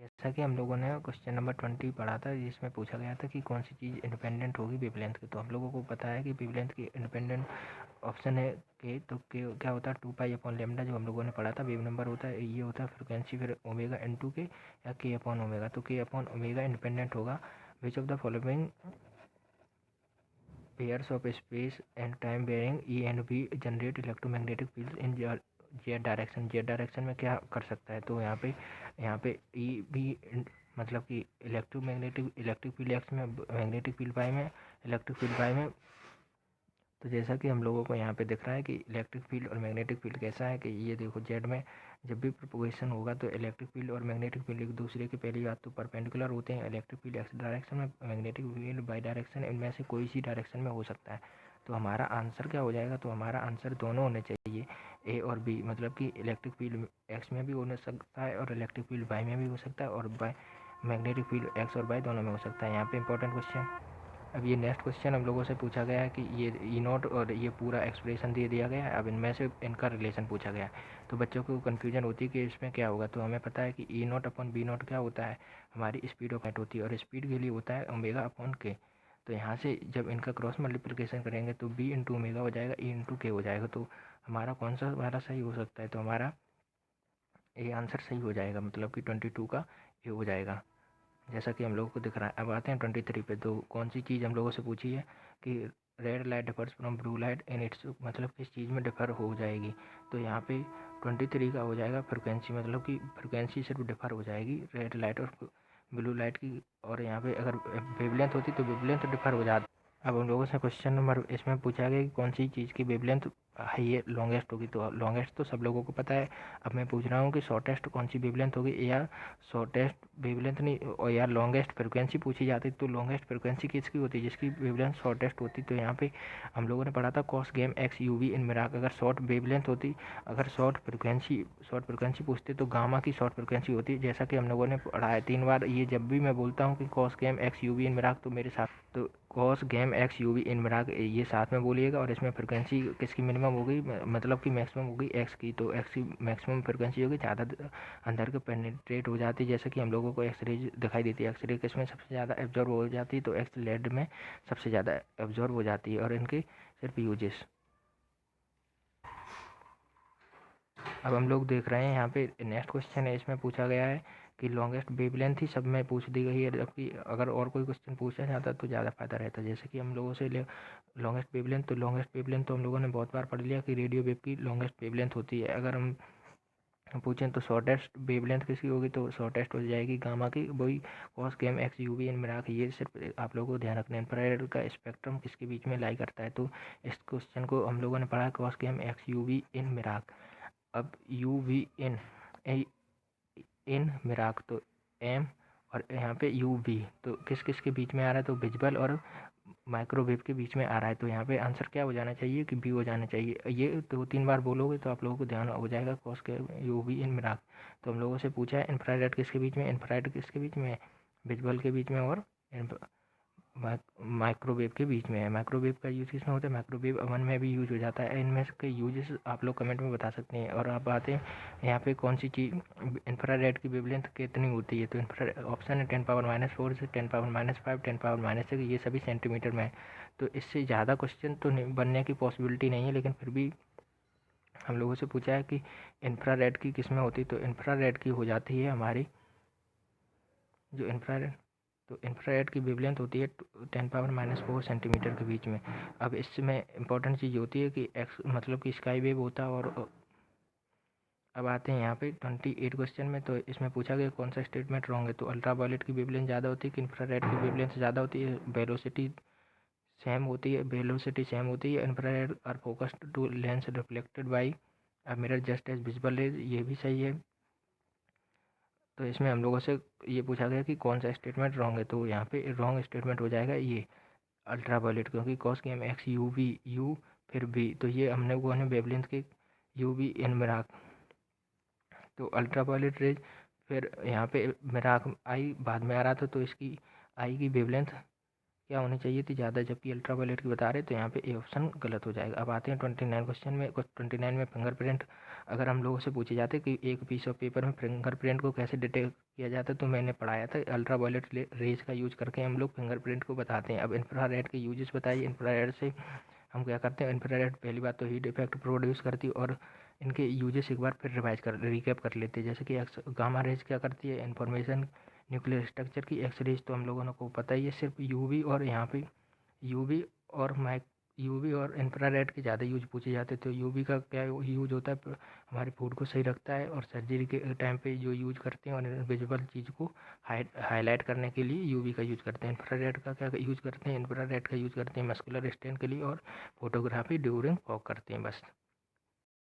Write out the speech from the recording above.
जैसा कि हम लोगों ने क्वेश्चन नंबर 20 पढ़ा था, जिसमें पूछा गया था कि कौन सी चीज़ इंडिपेंडेंट होगी वेवलेंथ की। तो हम लोगों को पता है कि वेवलेंथ की इंडिपेंडेंट ऑप्शन है के। तो के क्या होता है 2π/λ, जो हम लोगों ने पढ़ा था। वेव नंबर होता है ये होता है फ्रिक्वेंसी, फिर ओमेगा n2 के या k/ओमेगा। तो k/ओमेगा इंडिपेंडेंट होगा। Which of the following pairs of space and time varying E and B generate electromagnetic field in Z direction. Z direction में क्या कर सकता है? तो यहाँ पे ई भी मतलब कि इलेक्ट्रिक फील्ड एक्स में, मैग्नेटिक फील्ड वाई में, इलेक्ट्रिक फील्ड वाई में। तो जैसा कि हम लोगों को यहाँ पे दिख रहा है कि इलेक्ट्रिक फील्ड और मैग्नेटिक फील्ड कैसा है कि ये देखो, जेड में जब भी प्रोपोगेशन होगा तो इलेक्ट्रिक फील्ड और मैग्नेटिक फील्ड एक दूसरे के पहली बात तो परपेंडिकुलर होते हैं। इलेक्ट्रिक फील्ड एक्स डायरेक्शन में, मैग्नेटिक फील्ड वाई डायरेक्शन, इनमें से कोई सी डायरेक्शन में हो सकता है। तो हमारा आंसर क्या हो जाएगा? तो हमारा आंसर दोनों होने चाहिए, ए और बी। मतलब कि इलेक्ट्रिक फील्ड एक्स में भी हो सकता है और इलेक्ट्रिक फील्ड वाई में भी हो सकता है, और मैग्नेटिक फील्ड एक्स और वाई दोनों में हो सकता है। यहाँ पे इंपॉर्टेंट क्वेश्चन। अब ये नेक्स्ट क्वेश्चन हम लोगों से पूछा गया है कि ये ई नॉट और ये पूरा एक्सप्रेशन दे दिया गया है। अब इनमें से इनका रिलेशन पूछा गया है। तो बच्चों को कन्फ्यूजन होती है कि इसमें क्या होगा। तो हमें पता है कि ई नॉट अपॉन बी नॉट क्या होता है? हमारी स्पीड ऑफ लाइट होती है, और स्पीड के लिए होता है ओमेगा अपॉन के। तो यहाँ से जब इनका क्रॉस मल्टीप्लिकेशन करेंगे तो बी इंटू ओमेगा हो जाएगा, ई इंटू के हो जाएगा। तो हमारा कौन सा हमारा सही हो सकता है? तो हमारा ये आंसर सही हो जाएगा, मतलब कि 22 का ये हो जाएगा, जैसा कि हम लोगों को दिख रहा है। अब आते हैं 23 पे। तो कौन सी चीज़ हम लोगों से पूछी है कि red light differs from blue light in its, मतलब किस चीज़ में डिफर हो जाएगी। तो यहाँ पे 23 का हो जाएगा फ्रिक्वेंसी, मतलब कि फ्रिक्वेंसी सिर्फ डिफर हो जाएगी रेड लाइट और ब्लू लाइट की। और यहाँ पे अगर वेवलेंथ होती तो वेवलेंथ डिफर हो जाती। अब हम लोगों से क्वेश्चन नंबर इसमें पूछा गया कि कौन सी चीज़ की वेवलेंथ है ये लॉन्गेस्ट होगी। तो लॉन्गेस्ट तो सब लोगों को पता है। अब मैं पूछ रहा हूँ कि शॉर्टेस्ट कौन सी वेवलेंथ होगी, या शॉर्टेस्ट वेवलेंथ नहीं, और या लॉन्गेस्ट फ्रिक्वेंसी पूछी जाती। तो लॉन्गेस्ट फ्रिक्वेंसी किसकी होती है? जिसकी वेवलेंथ शॉर्टेस्ट होती। तो यहाँ पे हम लोगों ने पढ़ा था cos game X U V in मिराक। अगर शॉर्ट वेवलेंथ होती, अगर शॉर्ट फ्रिक्वेंसी पूछते तो गामा की शॉर्ट फ्रिक्वेंसी होती है, जैसा कि हम लोगों ने पढ़ा है 3 बार। ये जब भी मैं बोलता हूँ कि cos game X U V in मिराक, तो मेरे साथ तो cos game X U V in मिराक ये साथ में बोलिएगा। और इसमें फ्रिक्वेंसी किसकी मिनिमम होगी, मतलब कि मैक्सिमम होगी एक्स की। तो एक्स की मैक्सिमम फ्रिक्वेंसी होगी, ज़्यादा अंदर के पेनिट्रेट हो जाती है। जैसे कि हम लोगों को एक्सरे दिखाई देती है, एक्सरे किसमें सबसे ज़्यादा एब्जॉर्व हो जाती है? तो एक्स लेड में सबसे ज़्यादा एब्जॉर्व हो जाती है, और इनके सिर्फ यूजेस। अब हम लोग देख रहे हैं यहाँ पे नेक्स्ट क्वेश्चन है, इसमें पूछा गया है कि लॉन्गेस्ट वेवलेंथ ही सब में पूछ दी गई है, जबकि अगर और कोई क्वेश्चन पूछा जाता तो ज़्यादा फायदा रहता। जैसे कि हम लोगों से लॉन्गेस्ट वेवलेंथ, तो लॉन्गेस्ट वेवलेंथ तो हम लोगों ने बहुत बार पढ़ लिया कि रेडियो वेव की लॉन्गेस्ट वेवलेंथ होती है। अगर हम पूछें तो शॉर्टेस्ट वेवलेंथ किसकी होगी, तो शॉर्टेस्ट हो जाएगी गामा की, वही cos game X U V in मिराक। ये सिर्फ आप लोगों को ध्यान रखना है। इंफ्रारेड का स्पेक्ट्रम किसके बीच में लाई करता है? तो इस क्वेश्चन को हम लोगों ने पढ़ा है cos game X U V in मिराक। अब यू वी इन मिराक, तो एम और यहाँ पे यू वी, तो किस किस के बीच में आ रहा है? तो विजिबल और माइक्रोवेव के बीच में आ रहा है। तो यहाँ पे आंसर क्या हो जाना चाहिए कि बी हो जाना चाहिए। ये 2-3 बार बोलोगे तो आप लोगों को ध्यान हो जाएगा कॉस के यू वी इन मिराक। तो हम लोगों से पूछा है इंफ्रारेड किसके बीच में, इंफ्रारेड किसके बीच में है? विजिबल के बीच में और माइक्रोवेव के बीच में है। माइक्रोवेव का यूज़ किसमें होता है? माइक्रोवेव ओवन में भी यूज हो जाता है। इनमें के यूजेस आप लोग कमेंट में बता सकते हैं। और आप आते हैं यहाँ पे कौन सी चीज़ इंफ्रारेड की वेवलेंथ कितनी होती है? तो इंफ्रारेड ऑप्शन है 10⁻⁴ से 10⁻⁵ 10⁻⁶, ये सभी सेंटीमीटर में है। तो इससे ज़्यादा क्वेश्चन तो नहीं बनने की पॉसिबिलिटी नहीं है, लेकिन फिर भी हम लोगों से पूछा है कि इंफ्रारेड की किस में होती है। तो इंफ्रारेड की हो जाती है हमारी जो इंफ्रारेड, तो इंफ्रारेड की वेवलेंथ होती है 10⁻⁴ सेंटीमीटर के बीच में। अब इसमें इंपॉर्टेंट चीज़ होती है कि एक्स मतलब कि स्काई वेव होता है। और अब आते हैं यहाँ पे 28 क्वेश्चन में। तो इसमें पूछा गया कौन सा स्टेटमेंट रॉन्ग है। तो अल्ट्रा वायलेट की वेवलेंथ ज़्यादा होती है कि इंफ्रारेड की वेवलेंथ ज़्यादा होती है? वेलोसिटी सेम होती है। Infrared are focused to lens reflected by a mirror just as visible rays, ये भी सही है। तो इसमें हम लोगों से ये पूछा गया कि कौन सा स्टेटमेंट रॉन्ग है। तो यहाँ पे रॉन्ग स्टेटमेंट हो जाएगा ये अल्ट्रा वायलेट, क्योंकि cos game X U V U फिर बी, तो ये हमने वो है वेवलेंथ के यू वी इन मिराक। तो अल्ट्रा वायलेट रेज, फिर यहाँ पे मिराक आई बाद में आ रहा था, तो इसकी आई की वेवलेंथ क्या होनी चाहिए थी ज़्यादा, जबकि अल्ट्रावायलेट की बता रहे तो यहाँ पे ए ऑप्शन गलत हो जाएगा। अब आते हैं 29 क्वेश्चन में। 29 में फिंगरप्रिंट अगर हम लोगों से पूछे जाते कि एक पीस ऑफ पेपर में फिंगरप्रिंट को कैसे डिटेक्ट किया जाता है, तो मैंने पढ़ाया था अल्ट्रावायलेट रेज का यूज करके हम लोग फिंगरप्रिंट को बताते हैं। अब इंफ्रारेड के यूजेस बताइए। इंफ्रारेड से हम क्या करते हैं, इंफ्रारेड पहली बात तो हीट इफेक्ट प्रोड्यूस करती है, और इनके यूजेस एक बार फिर रिकैप कर लेते हैं। जैसे कि गामा रेज क्या करती है, इन्फॉर्मेशन न्यूक्लियर स्ट्रक्चर की। एक्स रेज तो हम लोगों को पता ही है, सिर्फ यूवी और यहाँ पे यूवी और यूवी और इंफ्रारेड के ज़्यादा यूज पूछे जाते हैं। तो यूवी का क्या यूज होता है, हमारे फूड को सही रखता है, और सर्जरी के टाइम पे जो यूज करते हैं और विजुअल चीज़ को हाईलाइट करने के लिए यूवी का यूज करते हैं। इंफ्रारेड का क्या यूज करते हैं, इंफ्रारेड का यूज करते हैं मस्कुलर स्ट्रेन के लिए और फोटोग्राफी ड्यूरिंग फॉग करते हैं। बस